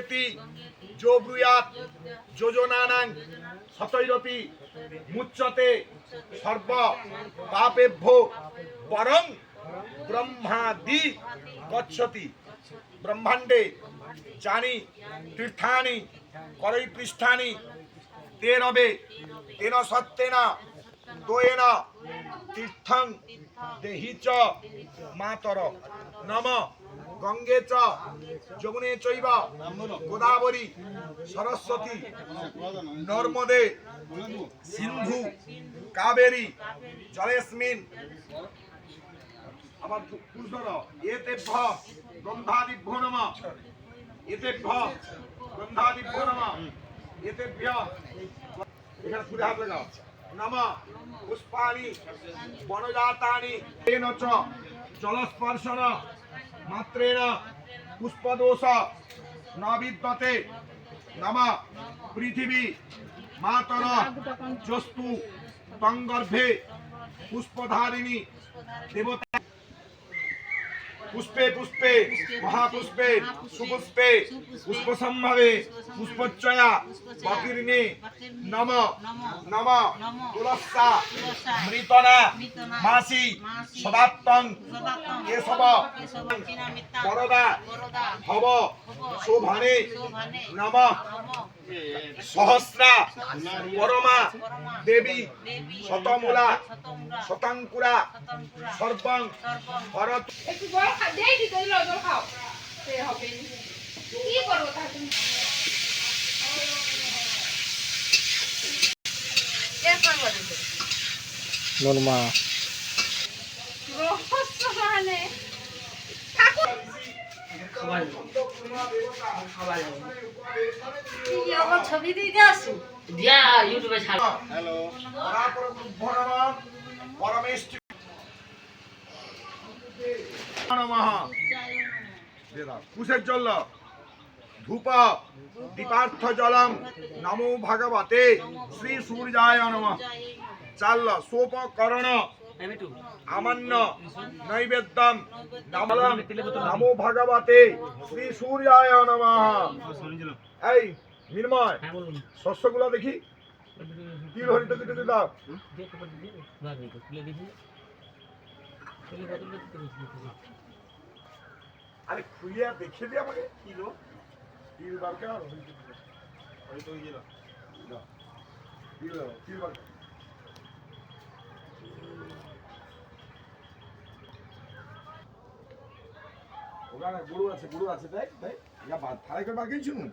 গঙ্গেতি যো ব্রূয়াৎ যোজনানাং শতৈরপি মুচ্যতে সর্ব পাপেভ্যো পরং ব্রহ্মাদি গচ্ছতি। ব্রহ্মাণ্ডে যানি তীর্থানি করৈ পৃষ্ঠানি তে রবে তেন সত্যেন দোয়েন তীর্থং দেহি চ মাতর। নম গঙ্গে চ যমুনে চৈব গোদাবরী সরস্বতী নর্মদে সিন্ধু কাবেরী জলেস্মিন আবার পুষ্কর এতেভ্য গন্ধাদিভ্যো নমঃ। এতেভ্য গন্ধাদিভ্যো নমঃ। এতেভ্য এখানে পুরো হাত লাগাও। নমঃ পুষ্পানি বনজাতানি তেন চ জলস্পর্শন মাত্রেণ পুষ্পদোষ ন বিদ্যতে। নমঃ পৃথিবী মাতর যস্তু তং গর্ভে পুষ্পধারিণী দেবতা। পুষ্পে পুষ্পে মহাপুষ্পে সুপুষ্পে পুষ্পসম্ভবে পুষ্পচ্ছয়া বকীর্ণে নম নম তুলস্যা মৃতনা মাসি সদাত্তং কেশব বরদা ভব শোভানে নম সহস্রা পরমা দেবী শতমূলা শতাঙ্কুরা সর্বং ভরত। একটু জল খা দেই দি তুই জল খাও সে হবে কি করব তা তুমি এ করব দিতে নরমা রহস্য মানে ঠাকুর খাবার খাবার কি আমার ছবি দিতে আসু দিয়া ইউটিউবে ছাড়। হ্যালো পরাপর ব্রহ্ম পরমেষ্ঠি নমঃ। কুশের জল ধূপ দীপার্থ জলম নমো ভগবতে শ্রী সূর্যায় নমঃ। চাল সোপকরণ আমান্য নৈবেদ্যম নমলম নমো ভগবতে শ্রী সূর্যায় নমঃ। এই নির্ময় শস্যগুলো দেখি তিল হরিত কিছু দাও। আরে খুলিয়া দেখে দি আমাকে কি গো তিল দরকার হরিত ইয়ে দাও তিল দাও তিল দরকার। ওখানে গরু আছে তাই তাই ইয়া থালাই করে বাকি শুনুন।